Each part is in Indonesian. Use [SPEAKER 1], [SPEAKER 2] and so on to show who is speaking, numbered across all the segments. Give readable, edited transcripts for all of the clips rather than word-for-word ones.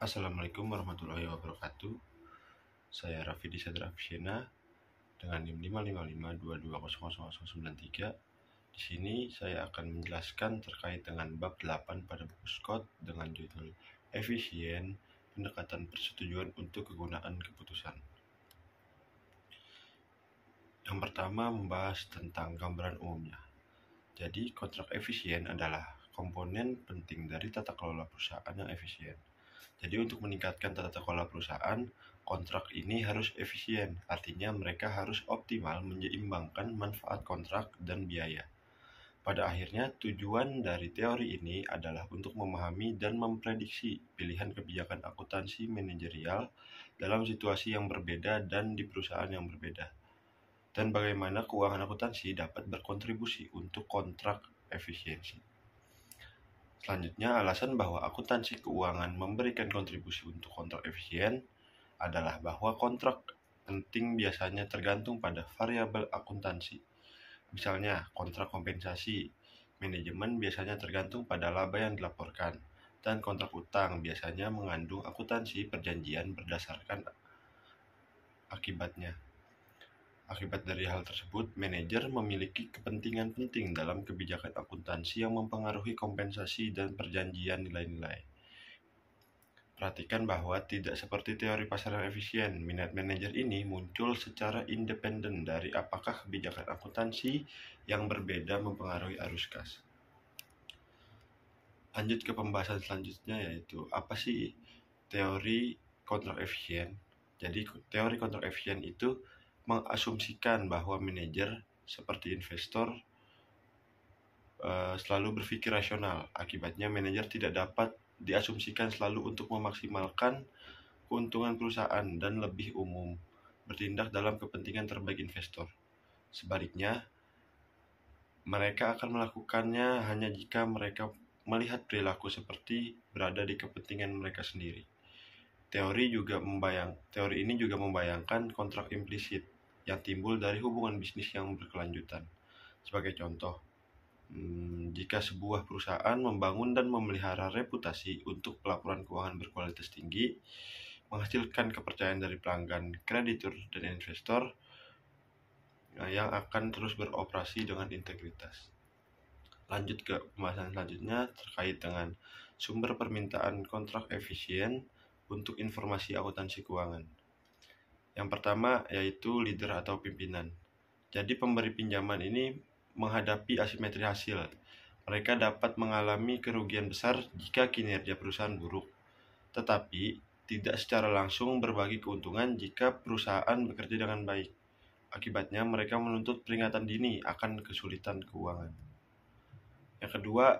[SPEAKER 1] Assalamualaikum warahmatullahi wabarakatuh. Saya Rafidi Sadra Afishena dengan NIM 55522000093. Di sini saya akan menjelaskan terkait dengan bab 8 pada buku Scott dengan judul Efisien, Pendekatan Persetujuan untuk Kegunaan Keputusan. Yang pertama membahas tentang gambaran umumnya. Jadi, kontrak efisien adalah komponen penting dari tata kelola perusahaan yang efisien. Jadi untuk meningkatkan tata kelola perusahaan, kontrak ini harus efisien, artinya mereka harus optimal menyeimbangkan manfaat kontrak dan biaya. Pada akhirnya, tujuan dari teori ini adalah untuk memahami dan memprediksi pilihan kebijakan akuntansi manajerial dalam situasi yang berbeda dan di perusahaan yang berbeda, dan bagaimana keuangan akuntansi dapat berkontribusi untuk kontrak efisiensi. Selanjutnya, alasan bahwa akuntansi keuangan memberikan kontribusi untuk kontrak efisien adalah bahwa kontrak penting biasanya tergantung pada variabel akuntansi. Misalnya, kontrak kompensasi manajemen biasanya tergantung pada laba yang dilaporkan, dan kontrak utang biasanya mengandung akuntansi perjanjian berdasarkan akibatnya. Akibat dari hal tersebut, manajer memiliki kepentingan penting dalam kebijakan akuntansi yang mempengaruhi kompensasi dan perjanjian nilai-nilai. Perhatikan bahwa tidak seperti teori pasar yang efisien, minat manajer ini muncul secara independen dari apakah kebijakan akuntansi yang berbeda mempengaruhi arus kas. Lanjut ke pembahasan selanjutnya, yaitu apa sih teori kontrak efisien. Jadi teori kontrak efisien itu mengasumsikan bahwa manajer seperti investor selalu berpikir rasional. Akibatnya manajer tidak dapat diasumsikan selalu untuk memaksimalkan keuntungan perusahaan dan lebih umum bertindak dalam kepentingan terbaik investor. Sebaliknya, mereka akan melakukannya hanya jika mereka melihat perilaku seperti berada di kepentingan mereka sendiri. Teori ini juga membayangkan kontrak implisit yang timbul dari hubungan bisnis yang berkelanjutan. Sebagai contoh, jika sebuah perusahaan membangun dan memelihara reputasi untuk pelaporan keuangan berkualitas tinggi, menghasilkan kepercayaan dari pelanggan, kreditur, dan investor yang akan terus beroperasi dengan integritas. Lanjut ke pembahasan selanjutnya terkait dengan sumber permintaan kontrak efisien untuk informasi akuntansi keuangan. Yang pertama yaitu leader atau pimpinan. Jadi pemberi pinjaman ini menghadapi asimetri hasil. Mereka dapat mengalami kerugian besar jika kinerja perusahaan buruk, tetapi tidak secara langsung berbagi keuntungan jika perusahaan bekerja dengan baik. Akibatnya mereka menuntut peringatan dini akan kesulitan keuangan. Yang kedua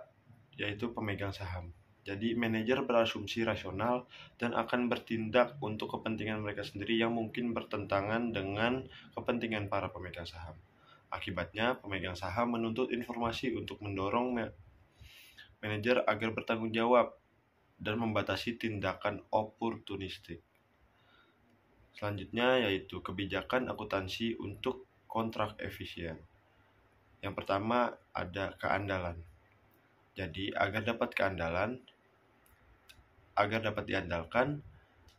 [SPEAKER 1] yaitu pemegang saham. Jadi manajer berasumsi rasional dan akan bertindak untuk kepentingan mereka sendiri yang mungkin bertentangan dengan kepentingan para pemegang saham. Akibatnya pemegang saham menuntut informasi untuk mendorong manajer agar bertanggung jawab dan membatasi tindakan oportunistik. Selanjutnya yaitu kebijakan akuntansi untuk kontrak efisien. Yang pertama ada keandalan. Jadi agar dapat diandalkan,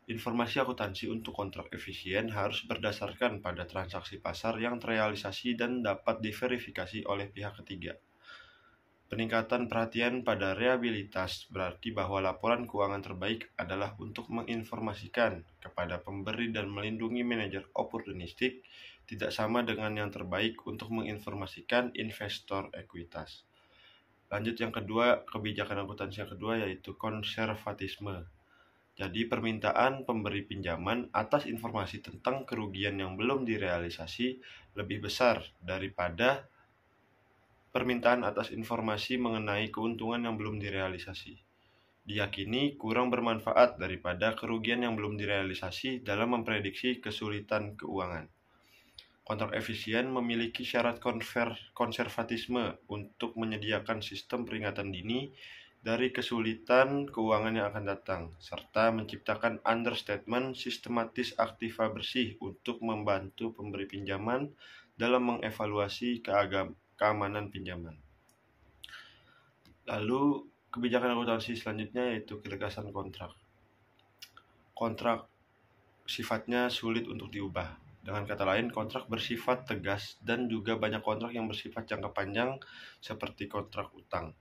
[SPEAKER 1] informasi akuntansi untuk kontrak efisien harus berdasarkan pada transaksi pasar yang terrealisasi dan dapat diverifikasi oleh pihak ketiga. Peningkatan perhatian pada reliabilitas berarti bahwa laporan keuangan terbaik adalah untuk menginformasikan kepada pemberi dan melindungi manajer oportunistik, tidak sama dengan yang terbaik untuk menginformasikan investor ekuitas. Lanjut yang kedua, kebijakan akuntansi yang kedua yaitu konservatisme. Jadi permintaan pemberi pinjaman atas informasi tentang kerugian yang belum direalisasi lebih besar daripada permintaan atas informasi mengenai keuntungan yang belum direalisasi. Diyakini kurang bermanfaat daripada kerugian yang belum direalisasi dalam memprediksi kesulitan keuangan. Kontrak efisien memiliki syarat konservatisme untuk menyediakan sistem peringatan dini dari kesulitan keuangan yang akan datang, serta menciptakan understatement sistematis aktiva bersih untuk membantu pemberi pinjaman dalam mengevaluasi keamanan pinjaman. Lalu kebijakan akuntansi selanjutnya yaitu ketegasan kontrak. kontrak sifatnya sulit untuk diubah. Dengan kata lain, kontrak bersifat tegas dan juga banyak kontrak yang bersifat jangka panjang seperti kontrak utang.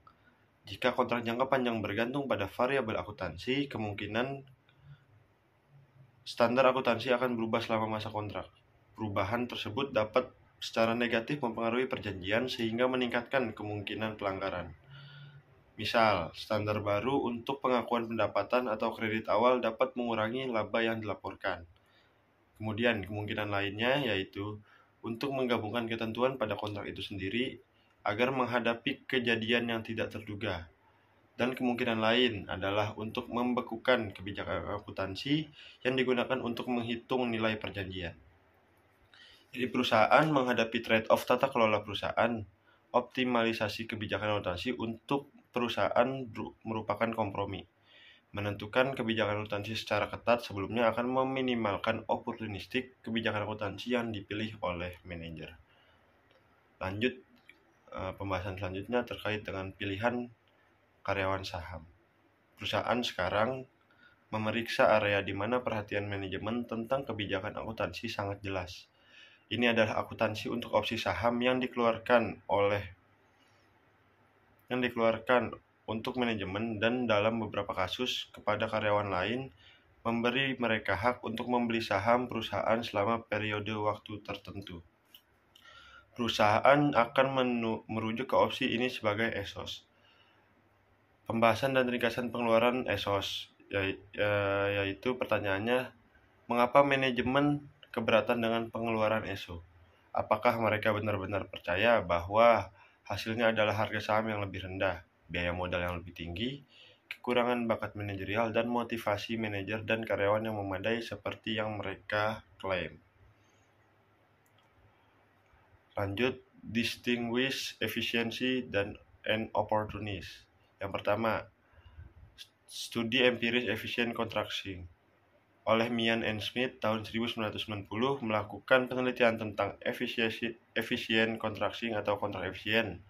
[SPEAKER 1] Jika kontrak jangka panjang bergantung pada variabel akuntansi, kemungkinan standar akuntansi akan berubah selama masa kontrak. Perubahan tersebut dapat secara negatif mempengaruhi perjanjian sehingga meningkatkan kemungkinan pelanggaran. Misal, standar baru untuk pengakuan pendapatan atau kredit awal dapat mengurangi laba yang dilaporkan. Kemudian, kemungkinan lainnya yaitu untuk menggabungkan ketentuan pada kontrak itu sendiri agar menghadapi kejadian yang tidak terduga. Dan kemungkinan lain adalah untuk membekukan kebijakan akuntansi yang digunakan untuk menghitung nilai perjanjian. Jadi perusahaan menghadapi trade-off tata kelola perusahaan, optimalisasi kebijakan akuntansi untuk perusahaan merupakan kompromi. Menentukan kebijakan akuntansi secara ketat sebelumnya akan meminimalkan oportunistik kebijakan akuntansi yang dipilih oleh manajer. Lanjut, pembahasan selanjutnya terkait dengan pilihan karyawan saham. Perusahaan sekarang memeriksa area di mana perhatian manajemen tentang kebijakan akuntansi sangat jelas. Ini adalah akuntansi untuk opsi saham yang dikeluarkan untuk manajemen dan dalam beberapa kasus kepada karyawan lain memberi mereka hak untuk membeli saham perusahaan selama periode waktu tertentu. Perusahaan akan merujuk ke opsi ini sebagai ESOS. Pembahasan dan ringkasan pengeluaran ESOS, yaitu pertanyaannya, mengapa manajemen keberatan dengan pengeluaran ESOS? Apakah mereka benar-benar percaya bahwa hasilnya adalah harga saham yang lebih rendah, biaya modal yang lebih tinggi, kekurangan bakat manajerial, dan motivasi manajer dan karyawan yang memadai seperti yang mereka klaim? Lanjut, distinguish efficiency and opportunities. Yang pertama, studi empiris efisien contracting oleh Meehan and Smith tahun 1990 melakukan penelitian tentang efisien contracting atau kontrak efisien.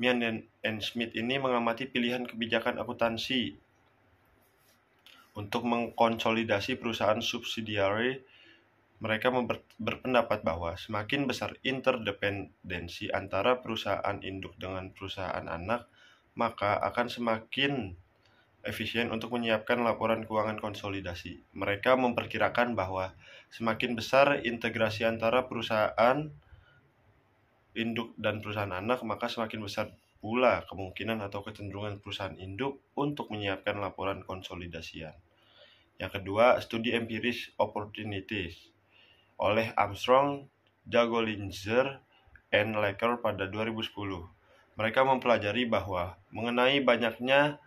[SPEAKER 1] Meehan and Smith ini mengamati pilihan kebijakan akuntansi untuk mengkonsolidasi perusahaan subsidiary. Mereka berpendapat bahwa semakin besar interdependensi antara perusahaan induk dengan perusahaan anak, maka akan semakin efisien untuk menyiapkan laporan keuangan konsolidasi. Mereka memperkirakan bahwa semakin besar integrasi antara perusahaan induk dan perusahaan anak, maka semakin besar pula kemungkinan atau kecenderungan perusahaan induk untuk menyiapkan laporan konsolidasian. Yang kedua, studi empiris opportunities oleh Armstrong, Jagolinzer, and Laker pada 2010. Mereka mempelajari bahwa mengenai banyaknya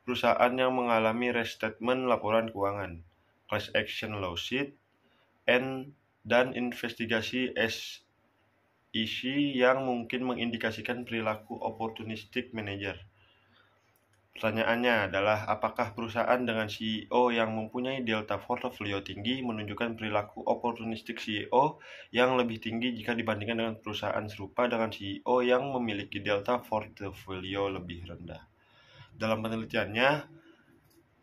[SPEAKER 1] perusahaan yang mengalami restatement laporan keuangan, class action lawsuit, dan investigasi SEC yang mungkin mengindikasikan perilaku opportunistic manager. Pertanyaannya adalah, apakah perusahaan dengan CEO yang mempunyai delta portofolio tinggi menunjukkan perilaku opportunistic CEO yang lebih tinggi jika dibandingkan dengan perusahaan serupa dengan CEO yang memiliki delta portofolio lebih rendah? Dalam penelitiannya,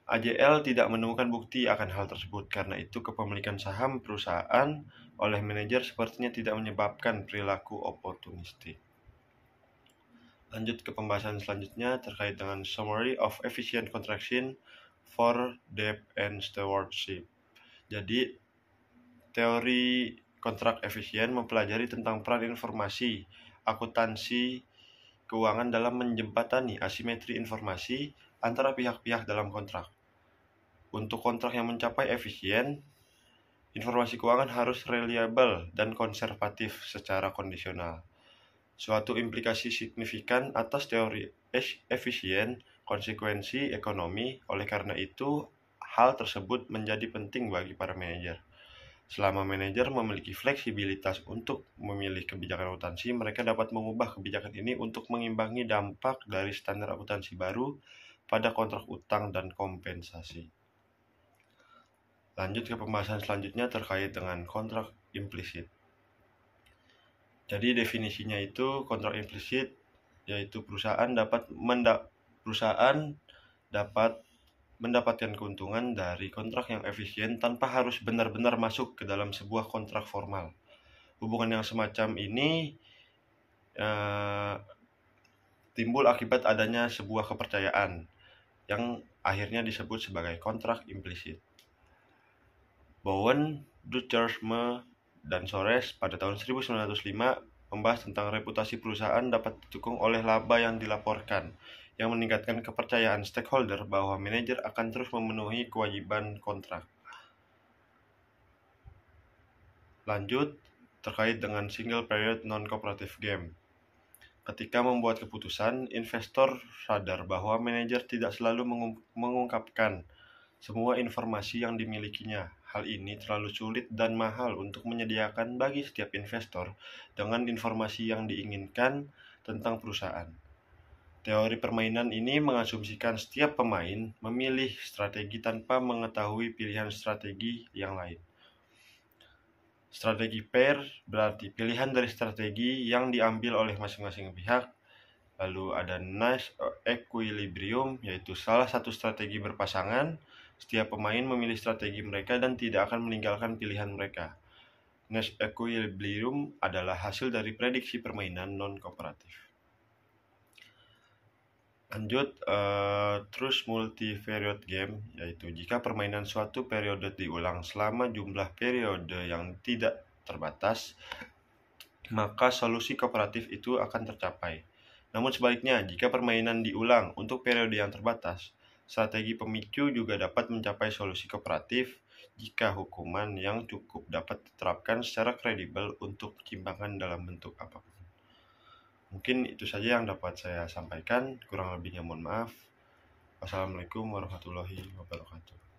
[SPEAKER 1] AJL tidak menemukan bukti akan hal tersebut. Karena itu, kepemilikan saham perusahaan oleh manajer sepertinya tidak menyebabkan perilaku opportunistic. Lanjut ke pembahasan selanjutnya terkait dengan Summary of Efficient Contracting for Debt and Stewardship. Jadi, teori kontrak efisien mempelajari tentang peran informasi akuntansi keuangan dalam menjembatani asimetri informasi antara pihak-pihak dalam kontrak. Untuk kontrak yang mencapai efisien, informasi keuangan harus reliable dan konservatif secara kondisional. Suatu implikasi signifikan atas teori efisien konsekuensi ekonomi. Oleh karena itu, hal tersebut menjadi penting bagi para manajer. Selama manajer memiliki fleksibilitas untuk memilih kebijakan akuntansi, mereka dapat mengubah kebijakan ini untuk mengimbangi dampak dari standar akuntansi baru pada kontrak utang dan kompensasi. Lanjut ke pembahasan selanjutnya terkait dengan kontrak implisit. Jadi definisinya itu, kontrak implisit yaitu perusahaan dapat mendapatkan keuntungan dari kontrak yang efisien tanpa harus benar-benar masuk ke dalam sebuah kontrak formal. Hubungan yang semacam ini timbul akibat adanya sebuah kepercayaan yang akhirnya disebut sebagai kontrak implisit. Bowen, Ducharme, dan Sores pada tahun 1905 membahas tentang reputasi perusahaan dapat didukung oleh laba yang dilaporkan, yang meningkatkan kepercayaan stakeholder bahwa manajer akan terus memenuhi kewajiban kontrak. Lanjut, terkait dengan single period non-cooperative game. Ketika membuat keputusan, investor sadar bahwa manajer tidak selalu mengungkapkan semua informasi yang dimilikinya. Hal ini terlalu sulit dan mahal untuk menyediakan bagi setiap investor dengan informasi yang diinginkan tentang perusahaan. Teori permainan ini mengasumsikan setiap pemain memilih strategi tanpa mengetahui pilihan strategi yang lain. Strategi pair berarti pilihan dari strategi yang diambil oleh masing-masing pihak. Lalu ada Nash equilibrium, yaitu salah satu strategi berpasangan. Setiap pemain memilih strategi mereka dan tidak akan meninggalkan pilihan mereka. Nash equilibrium adalah hasil dari prediksi permainan non-kooperatif. Lanjut, terus multivariate game, yaitu jika permainan suatu periode diulang selama jumlah periode yang tidak terbatas, maka solusi kooperatif itu akan tercapai. Namun sebaliknya, jika permainan diulang untuk periode yang terbatas, strategi pemicu juga dapat mencapai solusi kooperatif jika hukuman yang cukup dapat diterapkan secara kredibel untuk ketimpangan dalam bentuk apapun. Mungkin itu saja yang dapat saya sampaikan, kurang lebihnya mohon maaf. Wassalamualaikum warahmatullahi wabarakatuh.